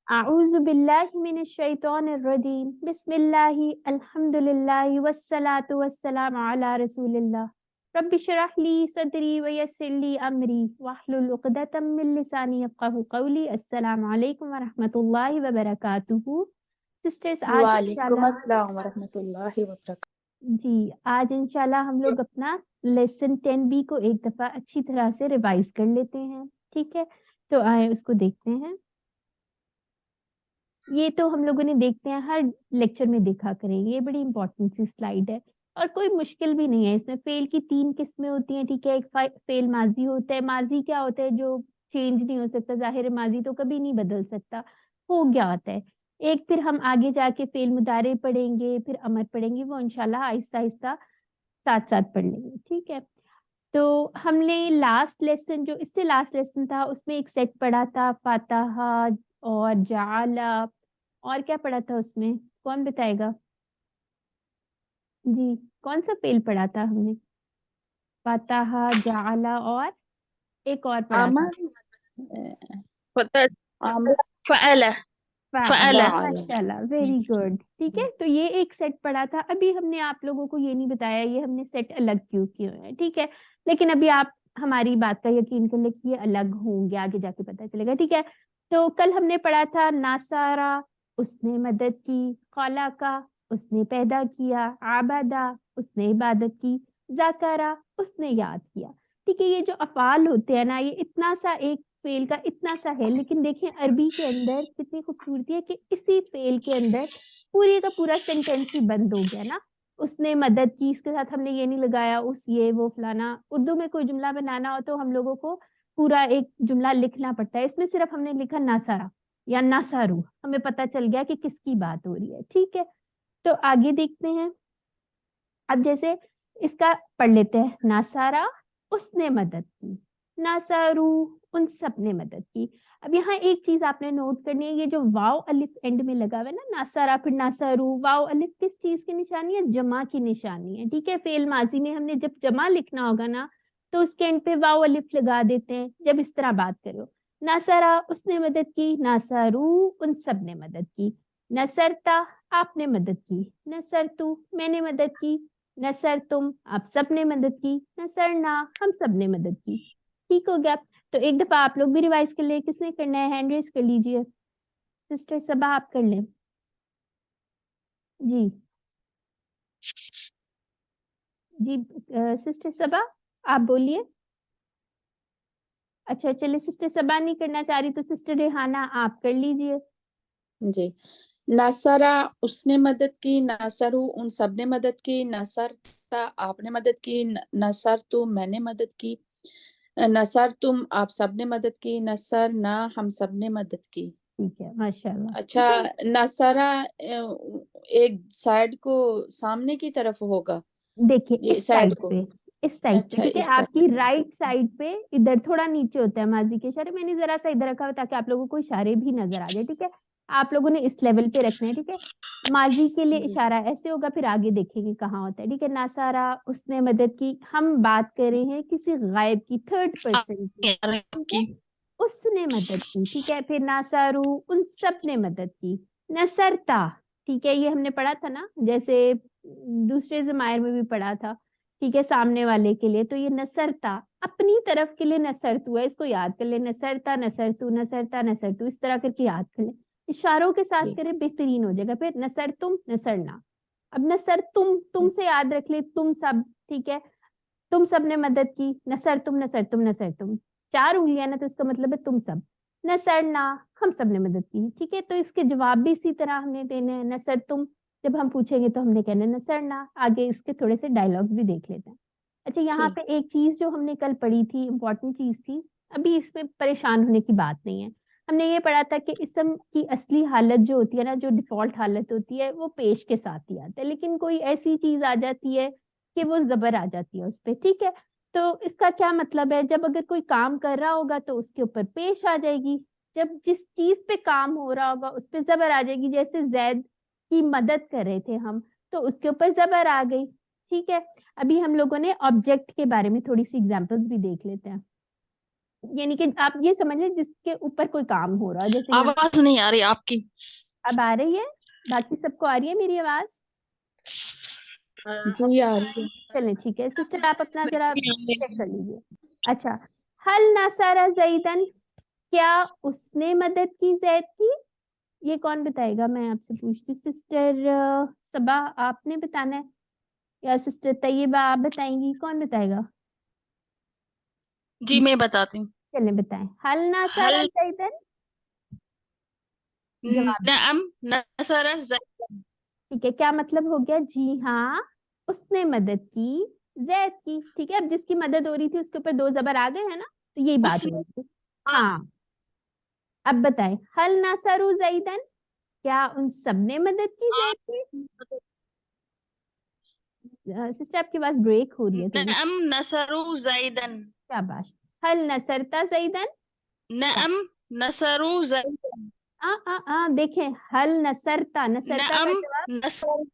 आऊज़ु बिल्लाहि मिनश शैतानिर रजीम बिस्मिल्लाहि अल्हम्दुलिल्लाहि वस्सलातु वस्सलामु अला रसूलिल्लाह रब्बि इश्रह ली सदरी व यस्सिर ली अमरी वहलुल उक़दतम मिन लिसानी यफ़क़हू क़ौली। अस्सलामु अलैकुम व रहमतुल्लाहि व बरकातुहू। सिस्टर्स, आज वालेकुम इंशाल्लाह अस्सलाम वरहमतुल्लाहि वबरकातुहू। आज इंशाल्लाह हम लोग अपना लेसन 10B को एक दफ़ा अच्छी तरह से रिवाइज़ कर लेते हैं। ठीक है, तो आए उसको देखते हैं। ये तो हम लोगों ने देखते हैं, हर लेक्चर में देखा करेंगे, ये बड़ी इंपॉर्टेंट सी स्लाइड है और कोई मुश्किल भी नहीं है। इसमें फेल की 3 किस्में होती हैं, ठीक है। एक फेल माजी होता है। माजी क्या होता है? जो चेंज नहीं हो सकता, ज़ाहिर है माजी तो कभी नहीं बदल सकता, हो गया होता है। एक फिर हम आगे जाके फेल मुदारे पढ़ेंगे, फिर अमर पढ़ेंगे, वो इंशाल्लाह आहिस्ता-आहिस्ता साथ-साथ पढ़ लेंगे, ठीक है। तो हमने लास्ट लेसन, जो इससे लास्ट लेसन था, उसमें एक सेट पढ़ा था, फातहा और जाला, और क्या पढ़ा था उसमें? कौन बताएगा? जी, कौन सा फेल पढ़ा था हमने? फातहा, जाला और एक और पढ़ा था। अमल फतह अमल फअला फअला माशाल्लाह, वेरी गुड। ठीक है, तो ये एक सेट पढ़ा था। अभी हमने आप लोगों को ये नहीं बताया ये हमने सेट अलग क्यों किए हैं, ठीक है। लेकिन अभी आप हमारी बात का यकीन कर ले कि ये अलग होंगे, आगे जाके पता चलेगा, ठीक है। तो कल हमने पढ़ा था नासारा, उसने मदद की, खौला का, उसने पैदा किया, आबादा, उसने इबादत की, जाकारा, उसने याद किया। ठीक है, ये जो अफ़ाल होते हैं ना, ये इतना सा एक फेल का इतना सा है, लेकिन देखिए अरबी के अंदर कितनी खूबसूरती है कि इसी फेल के अंदर पूरी का पूरा सेंटेंस ही बंद हो गया ना। उसने मदद की, इसके साथ हमने ये नहीं लगाया उस ये वो फलाना। उर्दू में कोई जुमला बनाना हो तो हम लोगों को पूरा एक जुमला लिखना पड़ता है, इसमें सिर्फ हमने लिखा नासारा या नासारू, हमें पता चल गया कि किसकी बात हो रही है, ठीक है। तो आगे देखते हैं। अब जैसे इसका पढ़ लेते हैं। नासारा, उसने मदद की, नासारू, उन सब ने मदद की। अब यहाँ एक चीज आपने नोट करनी है, ये जो वाव अलिफ एंड में लगा हुआ है ना, नासारा फिर नासारू, वाव अलिफ किस चीज की निशानी है? जमा की निशानी है, ठीक है। फेल माजी में हमने जब जमा लिखना होगा ना, तो उसके एंड पे वाव अलिफ लगा देते हैं जब इस तरह बात करो। नासारा, उसने मदद की, नासारू, उन सब ने मदद की। नसरता, आपने मदद की, नसरतु, मैंने मदद की, नसर तुम, आप सब ने मदद की, नसरना, हम सब ने मदद की। ठीक हो गया। तो एक दफा आप लोग भी रिवाइज कर ले, किसने करना है? हैंड रेज कर लीजिए। सिस्टर सबा आप कर लें जी। जी सिस्टर सबा आप बोलिए। अच्छा चलिए, सिस्टर सबा नहीं करना चाह रही तो सिस्टर रेहाना आप कर लीजिए। जी। नसरा, उसने मदद की, नसरू, उन सब ने मदद की, नसरता, आपने मदद की, नसर तुम, मैंने मदद की, नसर तुम, आप सब ने मदद की, नसर ना, हम सब ने मदद की। ठीक है, माशाल्लाह। अच्छा, नसरा एक साइड को सामने की तरफ होगा, देखिए ये इस साइड साइड को। पे, इस साइड पे, अच्छा, ठीक है। इस साइड। आपकी राइट साइड पे, इधर थोड़ा नीचे होता है माजी के इशारे, मैंने जरा सा इधर रखा हुआ ताकि आप लोगों को इशारे भी नजर आ जाए, ठीक है। आप लोगों ने इस लेवल पे रखना है, ठीक है। माजी के लिए जी इशारा ऐसे होगा, फिर आगे देखेंगे कहाँ होता है, ठीक है। नासारा, उसने मदद की, हम बात कर रहे हैं किसी गायब की, थर्ड पर्सन की, ठीक है। की उसने मदद की, ठीक है। फिर नासारू, उन सब ने मदद की। नसरता, ठीक है, ये हमने पढ़ा था ना, जैसे दूसरे जमायर में भी पढ़ा था, ठीक है, सामने वाले के लिए। तो ये नसरता अपनी तरफ के लिए नसरतु है, इसको याद कर ले। नसरता, नसरतु, नसरता, नसरतु, इस तरह करके याद कर ले। इशारों के साथ जी करें, बेहतरीन हो जाएगा। फिर नसर तुम, नसरना। अब नसर तुम से याद रख ले, तुम सब, ठीक है। तुम सब ने मदद की, नसर तुम, नसर तुम, नसर तुम, 4 उंगलियां ना, तो इसका मतलब है तुम सब। नसरना, हम सब ने मदद की, ठीक है। तो इसके जवाब भी इसी तरह हमने देने हैं, नसर तुम। जब हम पूछेंगे तो हमने कहना है नसरना। आगे इसके थोड़े से डायलॉग भी देख लेते हैं। अच्छा, यहाँ ठीक। पे एक चीज जो हमने कल पढ़ी थी, इंपॉर्टेंट चीज थी, अभी इसमें परेशान होने की बात नहीं है। हमने ये पढ़ा था कि इसम की असली हालत जो होती है ना, जो डिफॉल्ट हालत होती है, वो पेश के साथ ही आता है, लेकिन कोई ऐसी चीज आ जाती है कि वो जबर आ जाती है उस पर, ठीक है। तो इसका क्या मतलब है? जब अगर कोई काम कर रहा होगा तो उसके ऊपर पेश आ जाएगी, जब जिस चीज पे काम हो रहा होगा उस पे जबर आ जाएगी। जैसे जैद की मदद कर रहे थे हम, तो उसके ऊपर जबर आ गई, ठीक है। अभी हम लोगों ने ऑब्जेक्ट के बारे में थोड़ी सी एग्जांपल्स भी देख लेते हैं। यानी कि आप ये समझ लें जिसके ऊपर कोई काम हो रहा है, जैसे यहाँ आवाज नहीं आ रही आपकी। अब आ रही है, बाकी सबको आ रही है मेरी आवाज? जी आ रही है। चलिए ठीक है सिस्टर, आप अपना जरा चेक कर लीजिए। अच्छा, हल नसरा जैदन, क्या उसने मदद की जैद की? ये कौन बताएगा? मैं आपसे पूछती हूँ। सिस्टर सबा आपने बताना है या सिस्टर तैयबा आप बताएंगी? कौन बताएगा? जी मैं बताती हूँ। चलिए बताएं, हल नसरा हल जैदन। जवाब नअम नसर जैद। ठीक है, क्या मतलब हो गया? जी हाँ, उसने मदद की जैद की। ठीक है, अब जिसकी मदद हो रही थी उसके ऊपर दो जबर आ गए हैं ना, तो यही बात हो उसने रही थी। हाँ, अब बताएं, हल नसरू जैदन, क्या उन सब ने मदद की जैद की? सिस्टर आपकी आवाज ब्रेक हो रही है थोड़ी। नअम नसरु जैदन। शाबाश। हल नसरता जैदन, नअम नसरु जैदन। देखें, हल नसरता, नसरता का नअम जवाब नसर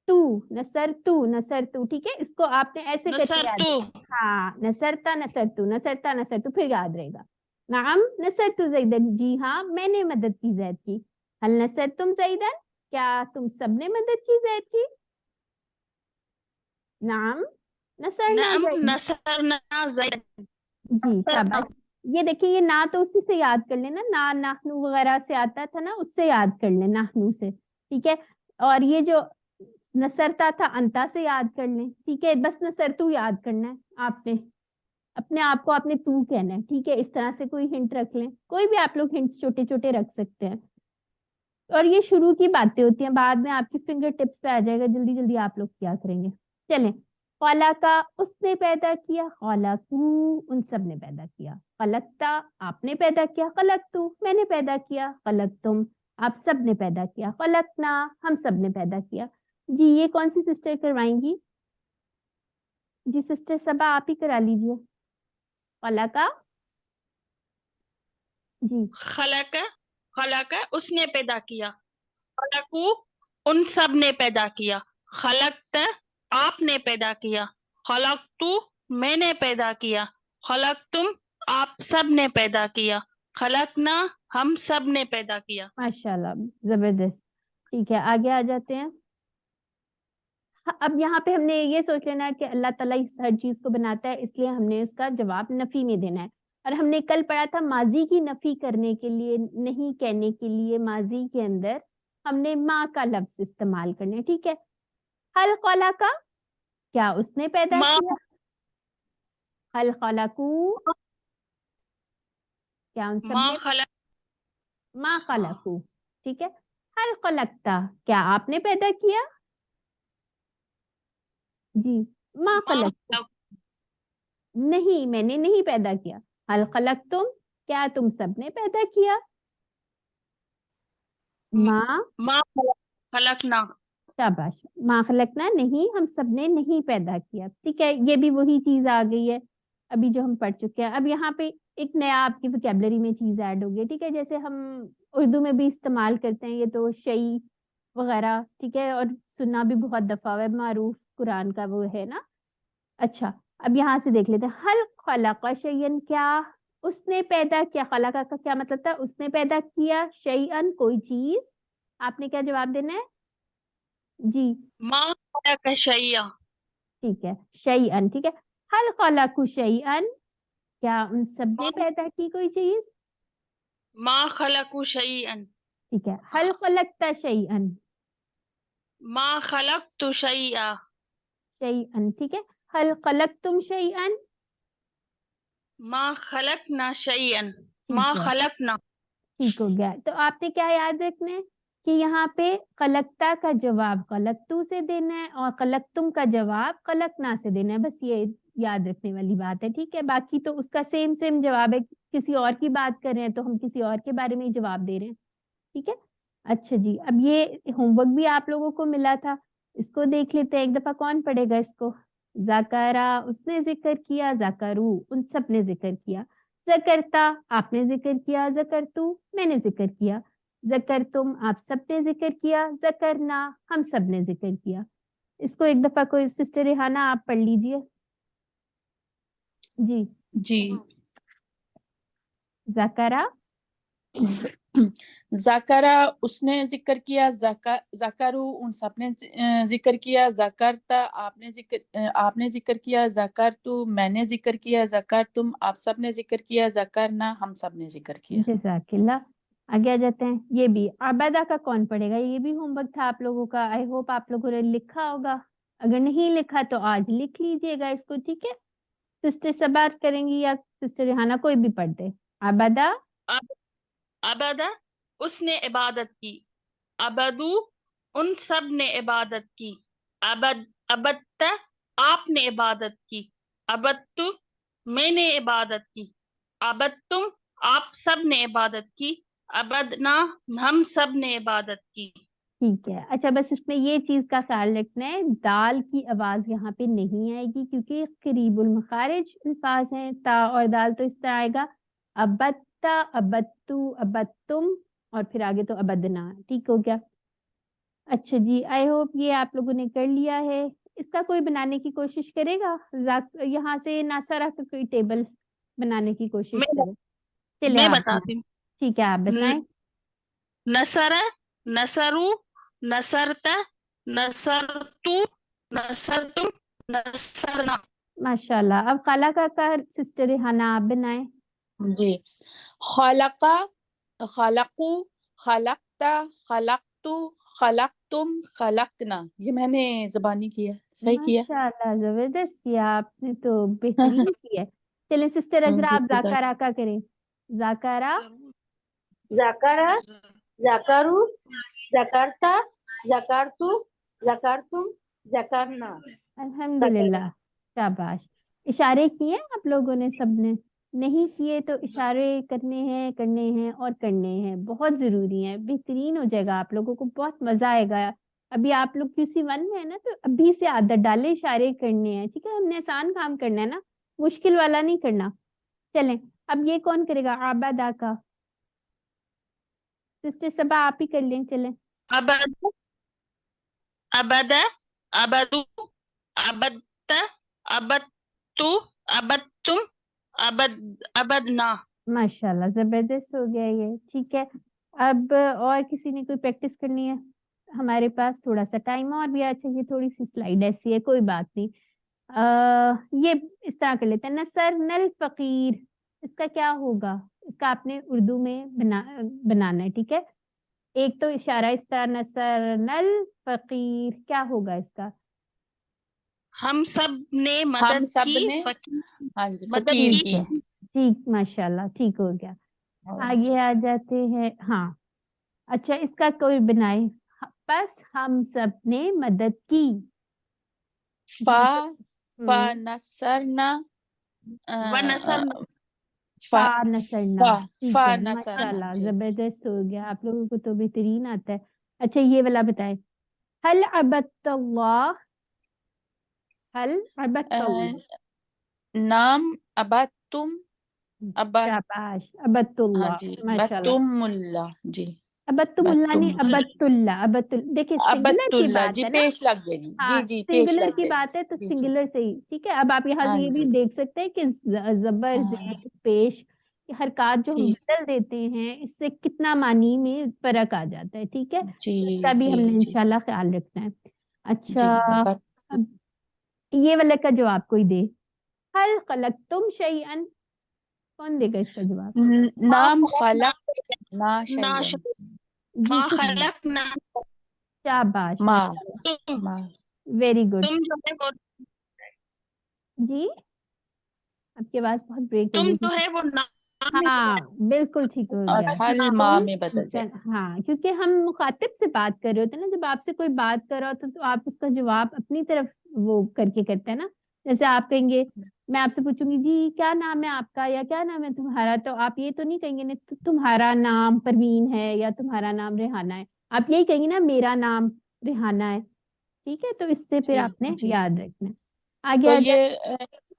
तू, नसर तू, नसर तू। ठीक है, इसको आपने ऐसे करके नसर याद तू। रखना। हाँ, नसरता नसर तू, नसरता नसर तू, फिर याद रहेगा। नाम नसर तू जैदन, जी हाँ मैंने मदद की जैद की। हल नसर तुम जैदन, क्या तुम सबने मदद की जैद की? नाम नसरना नअम जैद। नसरना जैदन। जी शाबाश। ये देखिए, ये ना तो उसी से याद कर लेना, ना नाहनु वगैरह से आता था ना, उससे याद कर लेना, नाहनु से। ठीक है, और ये जो नसरता था अंता से याद कर लें। ठीक है, बस नसरतू याद करना है आपने, अपने आप को आपने तू कहना है। ठीक है, इस तरह से कोई हिंट रख लें, कोई भी आप लोग हिंट्स छोटे छोटे रख सकते हैं। और ये शुरू की बातें होती हैं, बाद में आपकी फिंगर टिप्स पे आ जाएगा, जल्दी जल्दी आप लोग क्या करेंगे। चलें, खौला का उसने पैदा किया, खौलाकू उन सब ने पैदा किया, खलकता आपने पैदा किया, खलकतू मैंने पैदा किया, खलकतुम आप सब ने पैदा किया, खलकना हम सब ने पैदा किया। जी ये कौन सी सिस्टर करवाएंगी? जी सिस्टर सबा आप ही करा लीजिए। खौला का, जी खलक खलक उसने पैदा किया। खलकू उन सब ने पैदा किया। खलकत आपने पैदा किया। खलकतु मैंने पैदा किया। खलकतुम आप सब ने पैदा किया। खलकना हम सब ने पैदा किया। माशाल्लाह, जबरदस्त। ठीक है, आगे आ जाते हैं। अब यहाँ पे हमने ये सोच लेना है कि अल्लाह ताला इस हर चीज को बनाता है, इसलिए हमने इसका जवाब नफी में देना है। और हमने कल पढ़ा था माजी की नफी करने के लिए, नहीं कहने के लिए, माजी के अंदर हमने माँ का लफ्ज इस्तेमाल करना है। ठीक है, हल खला का, क्या उसने पैदा माँ किया? हल खलाकू, क्या उन सब माँ ने? खलक माँ खलाकू। ठीक है, हल खलकता, क्या आपने पैदा किया? जी, माँ माँ खलक, नहीं मैंने नहीं पैदा किया। हल खलक तुम, क्या तुम सबने पैदा किया? माँ, माँ खलकना। शाबाश। माँ खलकना, नहीं हम सबने नहीं पैदा किया। ठीक है, ये भी वही चीज आ गई है अभी जो हम पढ़ चुके हैं। अब यहाँ पे एक नया आपकी वोकेबलरी में चीज ऐड हो गई। ठीक है, जैसे हम उर्दू में भी इस्तेमाल करते हैं ये तो शई वगैरह। ठीक है, और सुनना भी बहुत दफा हुआ है, मारूफ कुरान का वो है ना। अच्छा, अब यहाँ से देख लेते हैं, हल खलका शैयन, क्या उसने पैदा किया? खलका का क्या मतलब था? उसने पैदा किया, शैयन कोई चीज। आपने क्या जवाब देना है? जी माँ खलक शैया। ठीक है, शैयन। ठीक है, हल खलकु शैयन, क्या उन सब ने पैदा की कोई चीज? माँ खलकु शैयन। ठीक है, हल खलकता शैयन, माँ खलकतु शैया। शैयन। ठीक है, हल खलकतुम शैयन, माँ खलकना शैयन। ठीक माँ है, खलकना। ठीक हो गया। तो आपने क्या याद रखना है कि यहाँ पे कलकता का जवाब कलकतू से देना है और कलकतुम का जवाब कलकना से देना है, बस ये याद रखने वाली बात है। ठीक है, बाकी तो उसका सेम सेम जवाब है, किसी और की बात कर रहे हैं तो हम किसी और के बारे में ही जवाब दे रहे हैं। ठीक है, अच्छा जी, अब ये होमवर्क भी आप लोगों को मिला था, इसको देख लेते हैं एक दफा। कौन पढ़ेगा इसको? जाकारा उसने जिक्र किया, जाकरू उन सब ने जिक्र किया, जकरता आपने जिक्र किया, जकरतू मैंने जिक्र किया, जकरतुम आप सब ने जिक्र किया, जकरना हम सब ने जिक्र किया। इसको एक दफा कोई सिस्टर रिहाना आप पढ़ लीजिए। जी जी ज़करा, ज़करा उसने जिक्र किया, ज़करू उन सबने जिक्र किया, ज़करता आपने जिक्र किया, ज़करतु मैंने जिक्र किया, ज़करतुम आप सबने जिक्र किया, ज़करना हम सबने जिक्र किया। जज़ाकिल्लाह। आगे आ जाते हैं। ये भी अबदा का कौन पढ़ेगा? ये भी होमवर्क था आप लोगों का। आई होप आप लोगों ने लिखा होगा। अगर नहीं लिखा तो आज लिख लीजिएगा इसको, ठीक है? सिस्टर सबात करेंगी या सिस्टर रिहाना, कोई भी पढ़ दे। अबदा, अब अबदा उसने इबादत की, अबदू उन सब ने इबादत की, अबदता आपने इबादत की, अबदतु मैंने इबादत की, अबदतुम आप सब ने इबादत की, अबदना हम सब ने इबादत की। ठीक है। अच्छा, बस इसमें ये चीज का ख्याल रखना है, दाल की आवाज यहाँ पे नहीं आएगी क्योंकि करीबुल मखारिज अल्फाज हैं। ता और दाल तो इस तरह आएगा, अबत्ता, अबत्तु, अबत्तुम और फिर आगे तो अबदना। ठीक हो गया? अच्छा जी, आई होप ये आप लोगों ने कर लिया है। इसका कोई बनाने की कोशिश करेगा? यहाँ से नासारा का कोई टेबल बनाने की कोशिश मैं करे। चले मैं आप बनाएं। बताती हूँ। ठीक है, आप बताएं। नसरा, नसरू, नसरता, नसरतु, नसरतुम, नसरना। माशाल्लाह। अब खाला का सिस्टर रिहाना आप बनाएं। जी, खलका, खलकू, खलकता, खलकतु, खलकतुम, खलकना। ये मैंने ज़बानी किया, सही किया। माशाल्लाह, जबरदस्त किया आपने तो, बेहतरीन किया है। चलें सिस्टर अजरा, जी आप जाकरा का करें। जाकरा, Zakara, Zakaru, Jakarta, Jakartu, Jakartum, Jakarna. अल्हम्दुलिल्लाह, शाबाश। इशारे किए आप लोगों ने सबने? नहीं किए तो इशारे करने हैं और करने हैं, बहुत जरूरी है। बेहतरीन हो जाएगा, आप लोगों को बहुत मजा आएगा। अभी आप लोग QC1 में है ना, तो अभी से आदत डालें, इशारे करने हैं, ठीक है? हमने आसान काम करना है ना, मुश्किल वाला नहीं करना। चलें, अब ये कौन करेगा? आबादा का सिस्टर सबा आप ही कर लें। चलें, अबद, अबद, अबदू, अबदत, अबदतु, अबदतुम, अबदना। माशाल्लाह, जबरदस्त हो गया ये। ठीक है, अब और किसी ने कोई प्रैक्टिस करनी है? हमारे पास थोड़ा सा टाइम और भी है। अच्छा, ये थोड़ी सी स्लाइड ऐसी है, कोई बात नहीं। ये इस तरह कर लेते हैं, नसर नल फकीर। इसका क्या होगा? इसका आपने उर्दू में बनाना है, ठीक है? एक तो इशारा इस तरह, नसर नल फकीर, क्या होगा इसका? हम सब ने हम मदद सब की, ने, फकीर हाँ जी, मदद फकीर ठीक की। है, ठीक, माशाल्लाह, ठीक हो गया। हाँ जी। आगे आ जाते हैं। हाँ, अच्छा, इसका कोई बनाए। बस हम सब ने मदद की। फा, फा हम्म, नसरना, व नसर फा, फा नसरना। फा, ठीक फा है, नसरना माशाल्लाह, जी। जबरदस्त हो गया, आप लोगों को तो बेहतरीन आता है। अच्छा, ये वाला बताएं, हल अबदतल्लाह, हल अबदतल्लाह। नाम अबद तुम, अबद, शाबाश, हाँ अबदतुल्लाह, जी, माशाल्लाह। बतुमुल्ला जी, अबदतुमुल्लाह नहीं, बतुमुल्ला, अबदतुल्लाह, अबदुल, देखिए सिंगुलर की अबतुल्ला बात जी, है ना। पेश लग जाएगी जी, हाँ, जी पेश सिंगुलर लग की जाएगी बात है तो जी, जी, सिंगुलर से ही, ठीक है? अब आप यहाँ से हाँ ये भी जी, देख सकते हैं कि जबर, हाँ जेर, पेश, ये हरकत जो हम ठीक, बदल देते हैं, इससे कितना मानी में फर्क आ जाता है, ठीक है? जी, इसका भी जी, हमने जी, इंशाल्लाह ख्याल रखना है। जी, अच्छा, अबद, अब ये वाले का जवाब कोई दे। हल खलकतुम शैअन, कौन देगा इसका जवाब? नाम खलक, ना नाश शैयन, जी मा सुनिए। खलक ना। शाबाश, मा, माशाल्लाह, तुम मा, वेरी गुड। तुम जो है वो जी, आपकी आवाज बहुत ब्रेक हो तुम गई जो थी। है वो नाम में हाँ, बिल्कुल ठीक हो और गया। हल माँ तुम में बदल जाए। हाँ, क्योंकि हम मुखातिब से बात कर रहे होते हैं ना, जब आपसे कोई बात कर रहा होता तो आप उसका जवाब अपनी तरफ वो करके करते हैं ना। जैसे आप कहेंगे, मैं आपसे पूछूंगी जी क्या नाम है आपका या क्या नाम है तुम्हारा, तो आप ये तो नहीं कहेंगे ना, तुम्हारा नाम परवीन है या तुम्हारा नाम रेहाना है। आप यही कहेंगे ना, मेरा नाम रेहाना है। ठीक है, तो इससे फिर जी, आपने जी, याद रखना है। आगे तो आ जाए। ये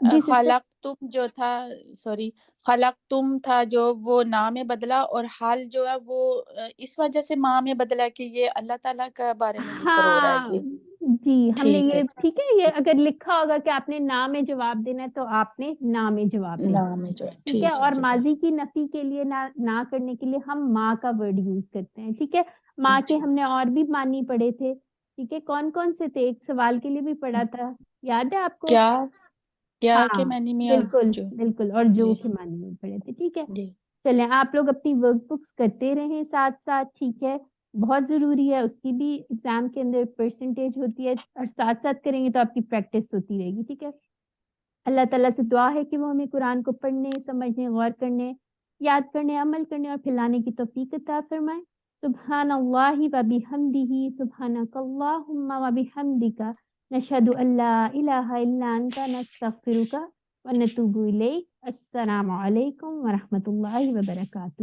जी सिस्टर। खलक तुम जो था, सॉरी, खलक तुम था जो, वो ना में बदला, और हाल जो है वो इस वजह से माँ में बदला कि ये अल्लाह ताला के बारे में जिक्र हो रहा है हाँ, कि जी, हमने ठीक है, ये ठीक है, ये अगर लिखा होगा कि आपने ना में जवाब देना है तो आपने ना में जवाब देना है, नाम है जो, ठीक है। ठीक है और जैसा। माजी की नफी के लिए ना करने के लिए हम माँ का वर्ड यूज करते हैं, ठीक है। माँ के जी, हमने और भी मानी पढ़े थे, ठीक है। कौन कौन से थे, एक सवाल के लिए भी पढ़ा था, याद है आपको? क्या क्या के हाँ, मानी में और बिल्कुल जो। बिल्कुल, और जो जी के मानी में पढ़े थे, ठीक है। जी चलें, आप लोग अपनी वर्कबुक्स करते रहें साथ साथ, ठीक है। बहुत जरूरी है, उसकी भी एग्जाम के अंदर परसेंटेज होती है, और साथ साथ करेंगे तो आपकी प्रैक्टिस होती रहेगी, ठीक है। अल्लाह ताला से दुआ है कि वो हमें कुरान को पढ़ने, समझने, गौर करने, याद करने, अमल करने और फैलाने की तौफीक अता फरमाए। सुब्हानल्लाहि व बिहम्दिही, सुब्हानकल्लाहुम्मा व बिहम्दिका, नशहदु अल्ला इलाहा इल्ला अंता, नस्तगफिरुका व नतूबु इलैक। अस्सलामु अलैकुम व रहमतुल्लाहि व बरकातुहू।